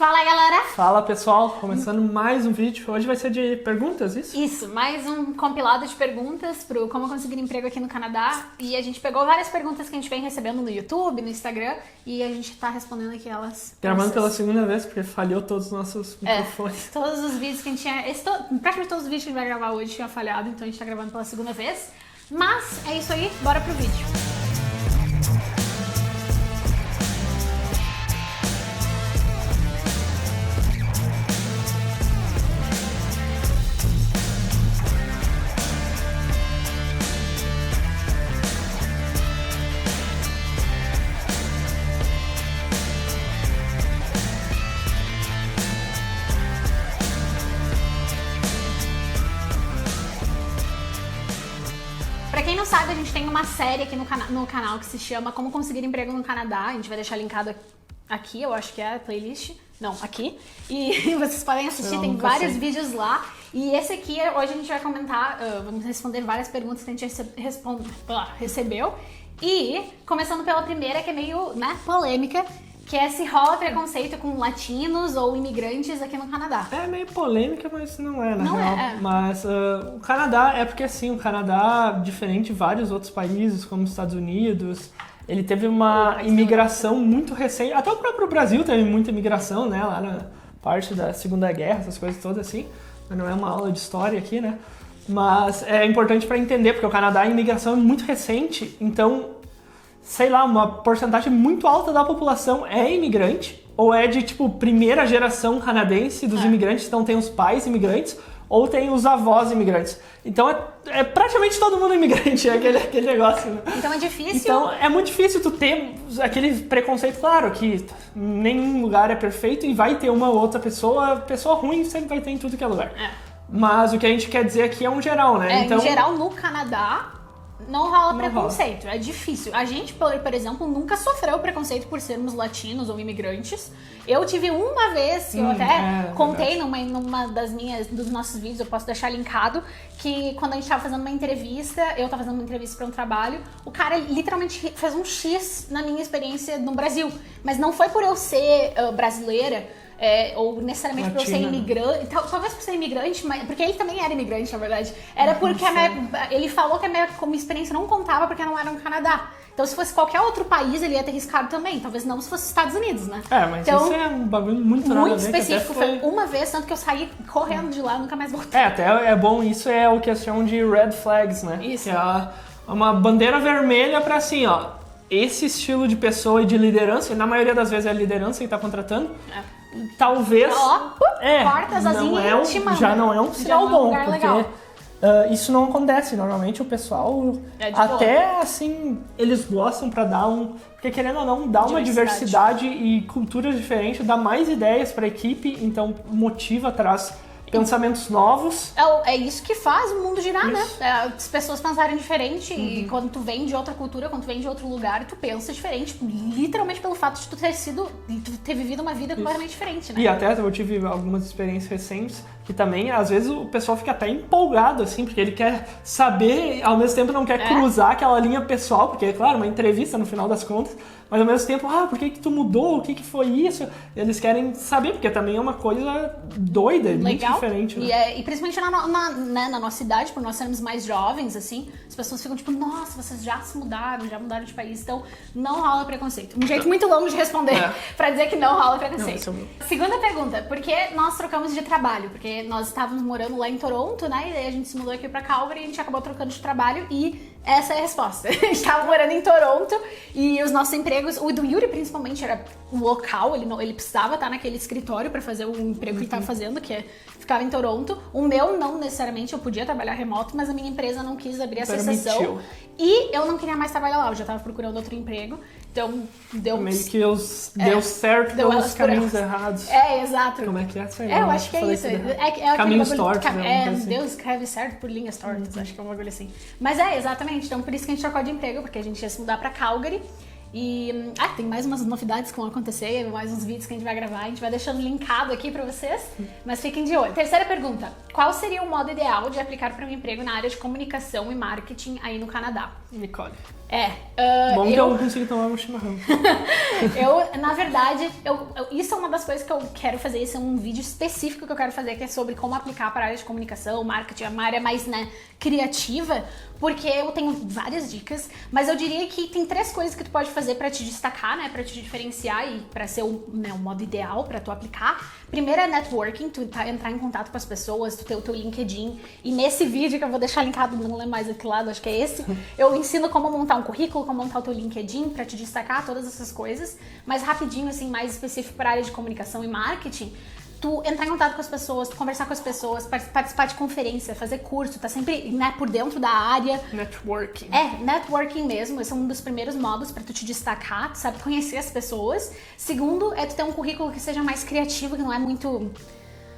Fala, galera! Fala, pessoal, começando mais um vídeo. Hoje vai ser de perguntas, isso? Isso, mais um compilado de perguntas pro Como Conseguir Emprego aqui no Canadá. E a gente pegou várias perguntas que a gente vem recebendo no YouTube, no Instagram, e a gente tá respondendo aqui elas. Gravando pela segunda vez, porque falhou todos os nossos microfones. Todos os vídeos que a gente tinha... Praticamente todos os vídeos que a gente vai gravar hoje tinham falhado, então a gente tá gravando pela segunda vez. Mas é isso aí, bora pro vídeo. Pra quem não sabe, a gente tem uma série aqui no canal que se chama Como Conseguir Emprego no Canadá. A gente vai deixar linkado aqui, eu acho que é a playlist. Não, aqui. E vocês podem assistir, tem vários vídeos lá. E esse aqui, hoje a gente vai comentar, vamos responder várias perguntas que a gente recebeu. E, começando pela primeira, que é meio, polêmica, que é se rola preconceito com latinos ou imigrantes aqui no Canadá. É meio polêmica, mas não é, na não real. É. Mas o Canadá, é porque assim, o Canadá, diferente de vários outros países, como os Estados Unidos, ele teve uma imigração muito recente. Até o próprio Brasil teve muita imigração, né? Lá na parte da Segunda Guerra, essas coisas todas assim. Mas não é uma aula de história aqui, né? Mas é importante para entender, porque o Canadá, a imigração é muito recente, então... sei lá, uma porcentagem muito alta da população é imigrante, ou é de, primeira geração canadense dos imigrantes, então tem os pais imigrantes, ou tem os avós imigrantes. Então é praticamente todo mundo imigrante, é aquele negócio, né? Então é difícil... Então é muito difícil tu ter aquele preconceito, claro, que nenhum lugar é perfeito e vai ter uma ou outra pessoa ruim sempre vai ter em tudo que é lugar. Mas o que a gente quer dizer aqui é um geral, né? Em geral, no Canadá... não rola preconceito, é difícil. A gente, por exemplo, nunca sofreu preconceito por sermos latinos ou imigrantes. Eu tive uma vez, que eu até contei numa dos nossos vídeos, eu posso deixar linkado, que quando a gente tava fazendo uma entrevista, eu tava fazendo uma entrevista para um trabalho, o cara literalmente fez um X na minha experiência no Brasil. Mas não foi por eu ser brasileira, ou necessariamente por eu ser imigrante, talvez por ser imigrante, mas porque ele também era imigrante, na verdade. Era porque ele falou que a minha experiência não contava porque não era no Canadá. Então, se fosse qualquer outro país, ele ia ter riscado também. Talvez não se fosse Estados Unidos, né? Mas então, isso é um bagulho muito nada a ver, específico. Foi uma vez, tanto que eu saí correndo de lá e nunca mais voltei. Até é bom, isso é o que eles chamam de red flags, né? Isso. Que é uma bandeira vermelha pra assim, esse estilo de pessoa e de liderança, e na maioria das vezes é a liderança que tá contratando, talvez corta as asinhas íntimas, já não é um sinal bom, porque legal. Isso não acontece. Normalmente o pessoal até assim, eles gostam pra dar porque querendo ou não, dá uma diversidade e culturas diferentes, dá mais ideias pra equipe, então motiva, traz pensamentos novos. É isso que faz o mundo girar, né? As pessoas pensarem diferente e quando tu vem de outra cultura, quando tu vem de outro lugar, tu pensa diferente, literalmente pelo fato de tu ter vivido uma vida completamente diferente, né? E até eu tive algumas experiências recentes que também, às vezes, o pessoal fica até empolgado, assim, porque ele quer saber, ao mesmo tempo não quer cruzar aquela linha pessoal, porque, é claro, uma entrevista no final das contas, mas ao mesmo tempo, por que tu mudou? O que foi isso? Eles querem saber, porque também é uma coisa doida, muito diferente. Né? E principalmente na nossa idade, por nós sermos mais jovens, assim, as pessoas ficam tipo, nossa, vocês já mudaram de país, então não rola preconceito. Um jeito muito longo de responder pra dizer que não rola preconceito. Segunda pergunta, por que nós trocamos de trabalho? Porque nós estávamos morando lá em Toronto, né, e daí a gente se mudou aqui pra Calgary e a gente acabou trocando de trabalho e essa é a resposta. A gente tava morando em Toronto e os nossos empregos, o do Yuri principalmente, era um local, ele precisava estar naquele escritório pra fazer o emprego que ele tava fazendo, que ficava em Toronto. O meu, não necessariamente, eu podia trabalhar remoto, mas a minha empresa não quis abrir essa exceção. E eu não queria mais trabalhar lá, eu já tava procurando outro emprego. Então, deu... meio que deu certo pelos caminhos errados. Exato. Como é que é isso aí? Eu acho que é isso. Caminhos tortos, assim. Deus escreve certo por linhas tortas, acho que é um bagulho assim. Mas exatamente. Então, por isso que a gente trocou de emprego, porque a gente ia se mudar pra Calgary. E tem mais umas novidades que vão acontecer, mais uns vídeos que a gente vai gravar, a gente vai deixando linkado aqui pra vocês, mas fiquem de olho. Terceira pergunta, qual seria o modo ideal de aplicar para um emprego na área de comunicação e marketing aí no Canadá? Nicole. Bom que eu consigo tomar um chimarrão. Na verdade, isso é uma das coisas que eu quero fazer, esse é um vídeo específico que eu quero fazer, que é sobre como aplicar para a área de comunicação, marketing, uma área mais, criativa, porque eu tenho várias dicas, mas eu diria que tem 3 coisas que tu pode fazer para te destacar, para te diferenciar e para ser o modo ideal para tu aplicar. Primeiro é networking, tu entrar em contato com as pessoas, tu ter o teu LinkedIn, e nesse vídeo que eu vou deixar linkado, não lembro mais aqui lado, acho que é esse, eu ensino como montar um currículo, como montar o teu LinkedIn para te destacar, todas essas coisas, mas rapidinho, assim, mais específico para a área de comunicação e marketing, tu entrar em contato com as pessoas, tu conversar com as pessoas, participar de conferência, fazer curso, tá sempre, por dentro da área. Networking. Networking mesmo, esse é um dos primeiros modos pra tu te destacar, tu sabe conhecer as pessoas. Segundo, é tu ter um currículo que seja mais criativo, que não é muito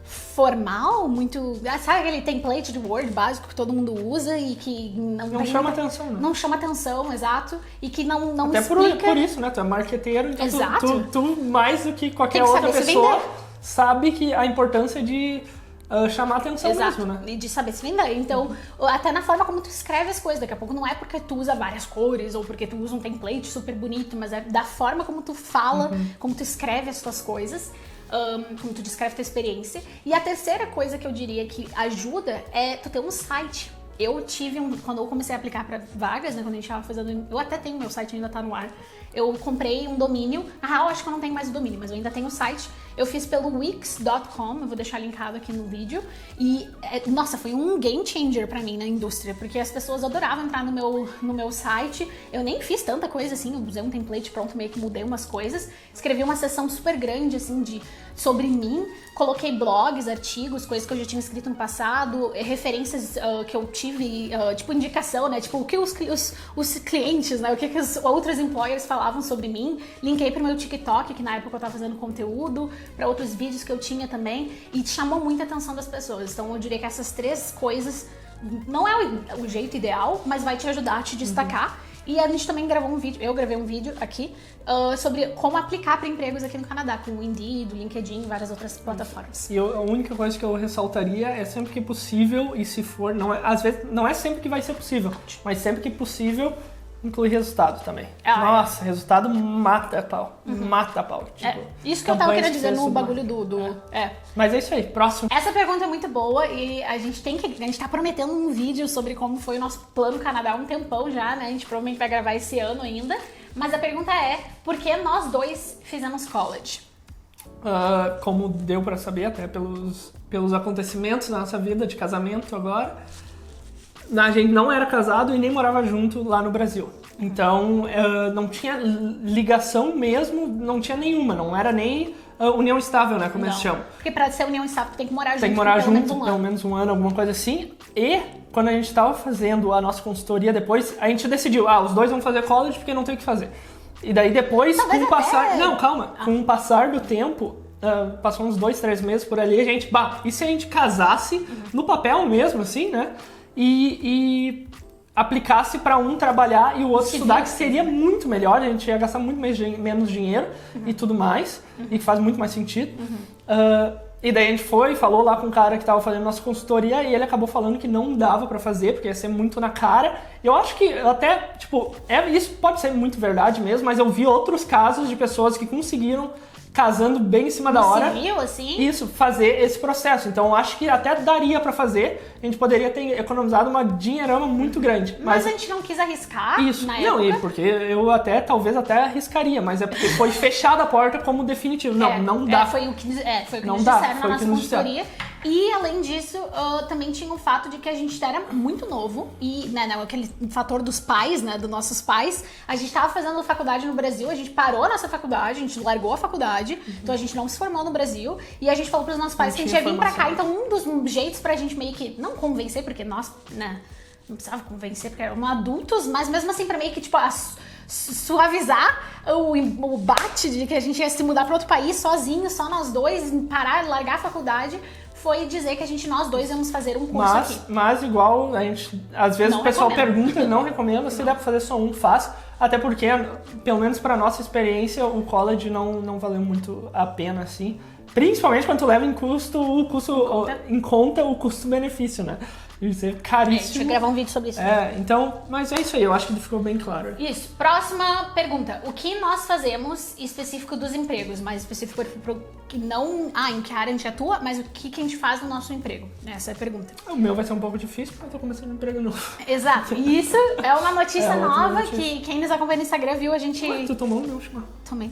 formal, muito... Sabe aquele template de Word básico que todo mundo usa e que não chama atenção, né? Não chama atenção, exato, e que não até explica... por isso, né? Tu é marqueteiro, então Exato. tu mais do que qualquer outra pessoa sabe que a importância de chamar atenção. Exato. Mesmo, né? E de saber se vender. Então, até na forma como tu escreve as coisas, daqui a pouco não é porque tu usa várias cores ou porque tu usa um template super bonito, mas é da forma como tu fala, como tu escreve as tuas coisas, como tu descreve a tua experiência. E a terceira coisa que eu diria que ajuda é tu ter um site. Eu tive quando eu comecei a aplicar para vagas, quando a gente tava fazendo, eu até tenho, meu site ainda tá no ar, eu comprei um domínio, na real acho que eu não tenho mais o domínio, mas eu ainda tenho o site, eu fiz pelo Wix.com, eu vou deixar linkado aqui no vídeo, e, nossa, foi um game changer pra mim na indústria, porque as pessoas adoravam entrar no meu site, eu nem fiz tanta coisa assim, eu usei um template pronto, meio que mudei umas coisas, escrevi uma seção super grande, assim, sobre mim, coloquei blogs, artigos, coisas que eu já tinha escrito no passado, referências que eu tive, tipo indicação, tipo o que os clientes, o que os outros employers falavam sobre mim, linkei pro meu TikTok, que na época eu tava fazendo conteúdo, para outros vídeos que eu tinha também, e chamou muita atenção das pessoas. Então eu diria que essas 3 coisas não é o jeito ideal, mas vai te ajudar a te destacar. E a gente também gravou um vídeo, eu gravei um vídeo aqui sobre como aplicar para empregos aqui no Canadá, com o Indeed, o LinkedIn e várias outras plataformas. E a única coisa que eu ressaltaria é sempre que possível, e se for, às vezes não é sempre que vai ser possível, mas sempre que possível, inclui resultado também. Nossa, resultado mata a pau. Mata a pau. Tipo, isso que eu tava querendo dizer no bagulho Mas é isso aí, próximo. Essa pergunta é muito boa e a gente tá prometendo um vídeo sobre como foi o nosso plano Canadá há um tempão já, né? A gente provavelmente vai gravar esse ano ainda. Mas a pergunta é, por que nós dois fizemos college? Como deu pra saber até pelos acontecimentos na nossa vida de casamento agora, a gente não era casado e nem morava junto lá no Brasil. Então, não tinha ligação mesmo, não tinha nenhuma, não era nem união estável, né, como eles chamam. Porque pra ser união estável, tem que morar junto. Tem que morar junto, pelo menos um ano, alguma coisa assim. E, quando a gente tava fazendo a nossa consultoria depois, a gente decidiu, os dois vão fazer college porque não tem o que fazer. E daí depois, com o passar... Não, calma. Com o passar do tempo, passou uns 2, 3 meses por ali, a gente... E se a gente casasse no papel mesmo, assim, né? E aplicasse para um trabalhar e o outro estudar, que seria muito melhor, a gente ia gastar muito menos dinheiro e tudo mais, e que faz muito mais sentido. E daí a gente falou lá com o cara que estava fazendo nossa consultoria e ele acabou falando que não dava para fazer, porque ia ser muito na cara. Eu acho que até, isso pode ser muito verdade mesmo, mas eu vi outros casos de pessoas que conseguiram, casando bem em cima da hora, civil, assim? Isso, fazer esse processo. Então, eu acho que até daria pra fazer, a gente poderia ter economizado uma dinheirama muito grande. Mas a gente não quis arriscar na época? Não, porque eu talvez até arriscaria, mas é porque foi fechada a porta como definitivo. Não dá. Foi o que nos disseram na nossa consultoria. E, além disso, também tinha o fato de que a gente era muito novo e, aquele fator dos pais, dos nossos pais, a gente tava fazendo faculdade no Brasil, a gente parou a nossa faculdade, a gente largou a faculdade, então a gente não se formou no Brasil e a gente falou pros nossos pais que a gente ia vir pra cá, então um dos jeitos pra gente meio que, não convencer, porque nós, não precisava convencer, porque eram adultos, mas mesmo assim pra meio que, suavizar o bate de que a gente ia se mudar pra outro país sozinho, só nós dois, parar, largar a faculdade, foi dizer que nós dois íamos fazer um curso aqui. Mas igual, a gente, às vezes Não o pessoal recomendo. pergunta, não recomenda, se dá pra fazer só um, faz. Até porque, pelo menos pra nossa experiência, o college não valeu muito a pena, assim. Principalmente quando tu leva em conta o custo-benefício, né? Isso é A gente caríssimo. vai gravar um vídeo sobre isso. Então, mas é isso aí, eu acho que ficou bem claro. Isso. Próxima pergunta. O que nós fazemos específico dos empregos? Mais específico pro que não... em que área a gente atua, mas o que a gente faz no nosso emprego? Essa é a pergunta. O meu vai ser um pouco difícil, porque eu tô começando um emprego novo. Exato. E isso é uma notícia nova notícia. que quem nos acompanha no Instagram viu a gente... Ué, tu tomou o meu chimarrão? Também.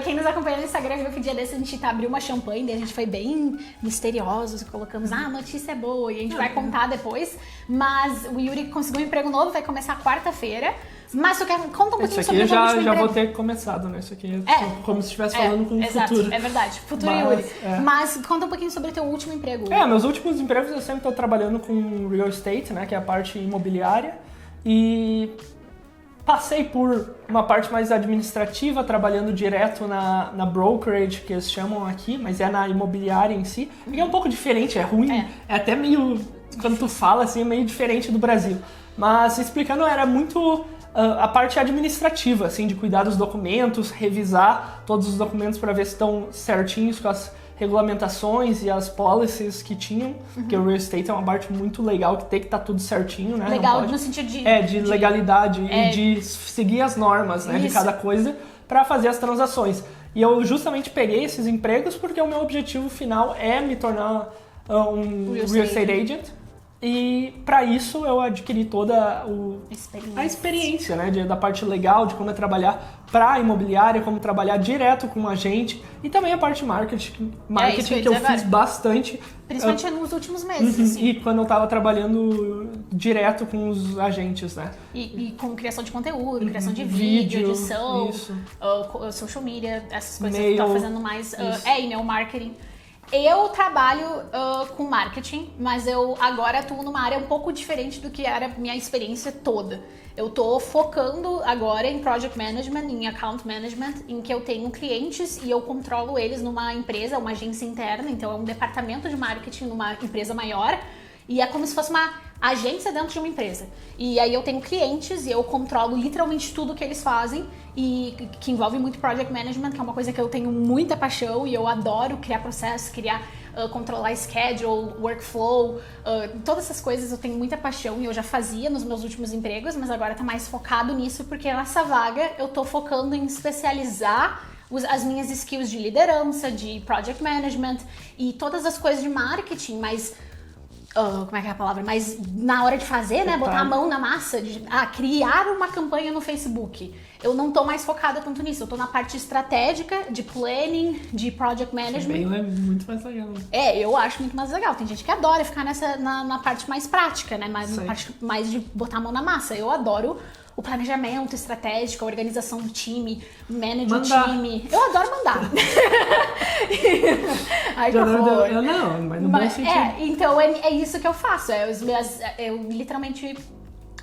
Quem nos acompanha no Instagram viu que dia desse a gente abriu uma champanhe, daí a gente foi bem misteriosos, colocamos, a notícia é boa, e a gente vai contar depois. Mas o Yuri conseguiu um emprego novo, vai começar quarta-feira. Mas tu quer conta um pouquinho sobre o teu último já emprego. vou ter começado, né? Isso aqui como se estivesse falando com o exato, futuro. é verdade, futuro Mas, Yuri. Mas conta um pouquinho sobre o teu último emprego. Meus últimos empregos eu sempre tô trabalhando com real estate, né? Que é a parte imobiliária. E passei por uma parte mais administrativa, trabalhando direto na brokerage, que eles chamam aqui, mas é na imobiliária em si. E é um pouco diferente, é ruim, é até meio, quando tu fala assim, é meio diferente do Brasil. Mas explicando, era muito a parte administrativa, assim, de cuidar dos documentos, revisar todos os documentos para ver se estão certinhos com as regulamentações e as policies que tinham, porque o real estate é uma parte muito legal, que tem que estar tudo certinho, né? Legal no sentido de... de legalidade e de seguir as normas, né, de cada coisa para fazer as transações. E eu justamente peguei esses empregos porque o meu objetivo final é me tornar um real estate agent. E para isso eu adquiri toda a experiência, né, da parte legal, de como é trabalhar para a imobiliária, como trabalhar direto com o agente e também a parte marketing que eu fiz bastante. Principalmente nos últimos meses, assim. E quando eu tava trabalhando direto com os agentes, né? E com criação de conteúdo, criação de vídeo, edição, social media, essas coisas que eu tava fazendo mais. E-mail marketing. Eu trabalho com marketing, mas eu agora atuo numa área um pouco diferente do que era a minha experiência toda. Eu tô focando agora em project management, em account management, em que eu tenho clientes e eu controlo eles numa empresa, uma agência interna, então é um departamento de marketing numa empresa maior. E é como se fosse uma agência dentro de uma empresa. E aí eu tenho clientes e eu controlo literalmente tudo que eles fazem e que envolve muito project management, que é uma coisa que eu tenho muita paixão e eu adoro criar processos, controlar schedule, workflow, todas essas coisas eu tenho muita paixão e eu já fazia nos meus últimos empregos, mas agora tá mais focado nisso porque nessa vaga eu tô focando em especializar as minhas skills de liderança, de project management e todas as coisas de marketing, mas como é que é a palavra? Mas na hora de fazer, né? Botar a mão na massa, criar uma campanha no Facebook. Eu não tô mais focada tanto nisso. Eu tô na parte estratégica, de planning, de project management. É muito mais legal. Eu acho muito mais legal. Tem gente que adora ficar na parte mais prática, né? Na parte mais de botar a mão na massa. Eu adoro o planejamento estratégico, a organização do time, manage o time. Eu adoro mandar. Ai, que horror. Não, mas no bom sentido. Então é isso que eu faço. Eu literalmente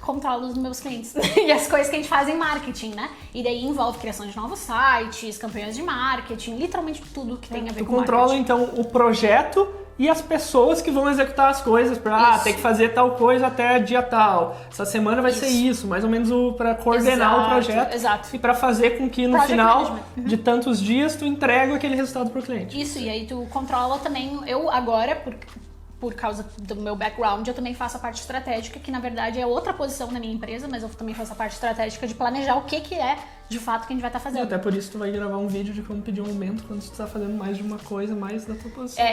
controlo os meus clientes e as coisas que a gente faz em marketing, né? E daí envolve criação de novos sites, campanhas de marketing, literalmente tudo que tem a ver com marketing. Tu controla, então, o projeto e as pessoas que vão executar as coisas para tem que fazer tal coisa até dia tal. Essa semana vai ser isso, mais ou menos para coordenar o projeto e para fazer com que no final de tantos dias tu entregue aquele resultado pro cliente. Isso, e aí tu controla também, eu agora, por causa do meu background, eu também faço a parte estratégica, que na verdade é outra posição na minha empresa, mas eu também faço a parte estratégica de planejar o que é de fato que a gente vai estar fazendo. Até por isso tu vai gravar um vídeo de como pedir um aumento quando tu tá fazendo mais de uma coisa, mais da tua posição.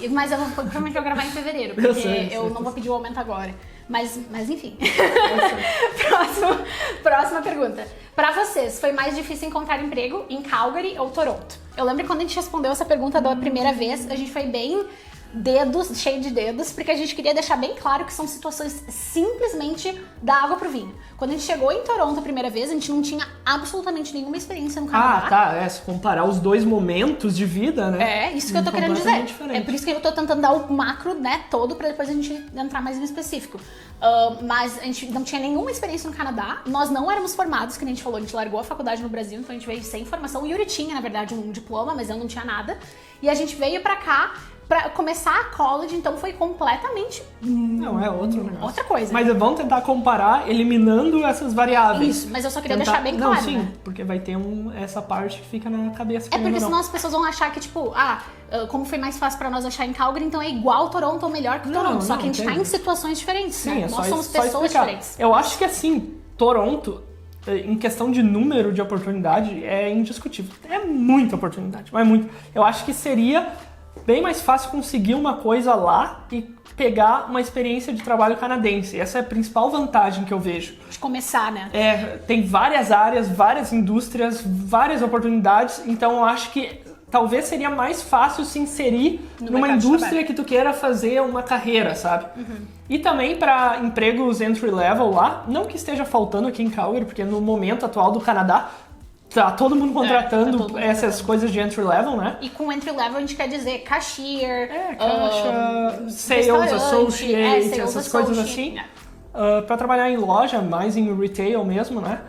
Mas eu provavelmente vou gravar em fevereiro, porque eu não vou pedir o aumento agora. Mas enfim. Próxima pergunta. Pra vocês, foi mais difícil encontrar emprego em Calgary ou Toronto? Eu lembro que quando a gente respondeu essa pergunta da primeira vez, a gente foi bem cheio de dedos, porque a gente queria deixar bem claro que são situações simplesmente da água pro vinho. Quando a gente chegou em Toronto a primeira vez, a gente não tinha absolutamente nenhuma experiência no Canadá. Se comparar os dois momentos de vida, né? Isso que eu tô querendo dizer. Diferente. É por isso que eu tô tentando dar o macro, né, todo, pra depois a gente entrar mais no específico. Mas a gente não tinha nenhuma experiência no Canadá, nós não éramos formados, que nem a gente falou, a gente largou a faculdade no Brasil, então a gente veio sem formação. O Yuri tinha, na verdade, um diploma, mas eu não tinha nada. E a gente veio pra cá Pra começar a college, então, foi completamente... Não, é outro negócio. Outra coisa. Mas vamos tentar comparar eliminando essas variáveis. Isso, mas eu só queria deixar bem claro, Não, sim, né? porque vai ter essa parte que fica na cabeça. É porque senão as pessoas vão achar que, tipo, como foi mais fácil pra nós achar em Calgary, então é igual Toronto ou melhor que Toronto. Só que a gente tá em situações diferentes, sim, né? Nós somos pessoas diferentes. Eu acho que, assim, Toronto, em questão de número de oportunidade, é indiscutível. É muita oportunidade, mas muito. Eu acho que seria bem mais fácil conseguir uma coisa lá e pegar uma experiência de trabalho canadense. Essa é a principal vantagem que eu vejo. De começar, né? Tem várias áreas, várias indústrias, várias oportunidades, então eu acho que talvez seria mais fácil se inserir numa indústria que tu queira fazer uma carreira, sabe? E também para empregos entry level lá, não que esteja faltando aqui em Calgary, porque no momento atual do Canadá tá todo mundo contratando essas coisas de entry level, né? E com entry level a gente quer dizer cashier, caixa, sales associate, essas coisas assim. Para trabalhar em loja, mais em retail mesmo, né?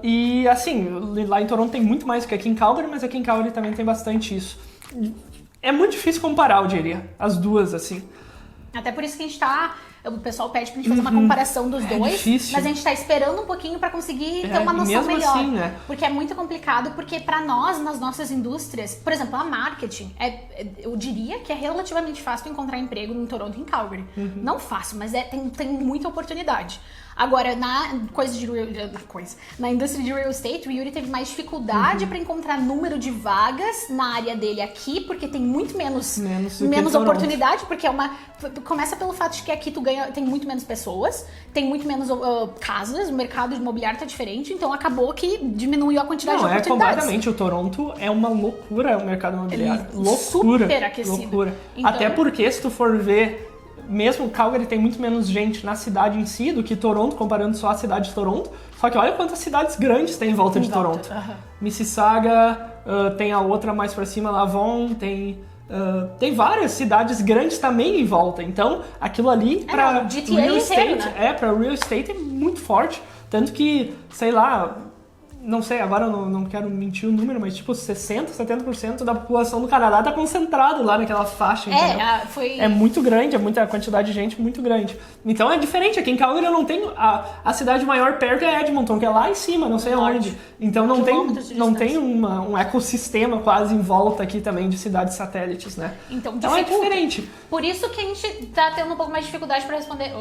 E assim, lá em Toronto tem muito mais do que aqui em Calgary, mas aqui em Calgary também tem bastante isso. É muito difícil comparar, eu diria, as duas, assim. Até por isso que a gente tá... O pessoal pede pra gente fazer uma comparação dos dois, difícil. mas a gente tá esperando um pouquinho pra conseguir ter uma noção mesmo melhor. assim, né? Porque é muito complicado, porque pra nós, nas nossas indústrias, por exemplo, a marketing, eu diria que é relativamente fácil encontrar emprego em Toronto e em Calgary. Não fácil, mas tem muita oportunidade. Agora, na indústria de real estate, o Yuri teve mais dificuldade para encontrar número de vagas na área dele aqui, porque tem muito menos oportunidade, porque começa pelo fato de que aqui tem muito menos pessoas, tem muito menos casas, o mercado imobiliário tá diferente, então acabou que diminuiu a quantidade de oportunidades. Completamente. O Toronto é uma loucura o mercado imobiliário. Loucura. Super aquecido. Loucura. Então, até porque, se tu for ver, mesmo Calgary tem muito menos gente na cidade em si do que Toronto, comparando só a cidade de Toronto. Só que olha quantas cidades grandes tem em volta de Toronto. Mississauga, tem a outra mais pra cima, Lavon, tem várias cidades grandes também em volta. Então, aquilo ali para real estate, né? Para real estate é muito forte. Tanto que, sei lá, não sei, agora eu não quero mentir o número, mas tipo 60%, 70% da população do Canadá tá concentrado lá naquela faixa, entendeu? É muito grande, é muita quantidade de gente muito grande. Então é diferente, aqui em Calgary eu não tenho... A cidade maior perto é Edmonton, que é lá em cima, não sei onde. Então não tem um ecossistema quase em volta aqui também de cidades satélites, né? Então é diferente. Por isso que a gente tá tendo um pouco mais de dificuldade pra responder.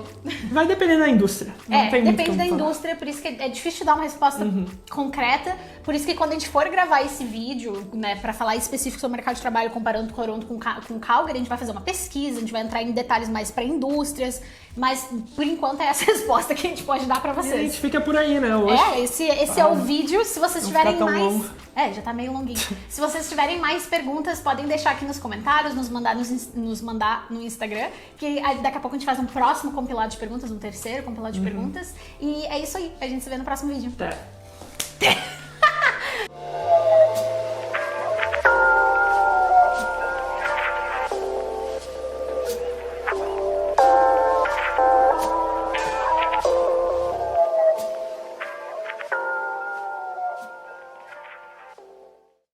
Vai depender da indústria. Depende da indústria, por isso que é difícil de dar uma resposta concreta. Por isso que quando a gente for gravar esse vídeo, né, pra falar específico sobre o mercado de trabalho comparando Toronto com Calgary, a gente vai fazer uma pesquisa, a gente vai entrar em detalhes mais pra indústrias, mas por enquanto é essa resposta que a gente pode dar pra vocês. E a gente fica por aí, né? Hoje. Esse é o vídeo. Se vocês tiverem mais... longo. Já tá meio longuinho. Se vocês tiverem mais perguntas, podem deixar aqui nos comentários, nos mandar no Instagram, que daqui a pouco a gente faz um próximo compilado de perguntas, um terceiro compilado de perguntas. E é isso aí. A gente se vê no próximo vídeo. Até.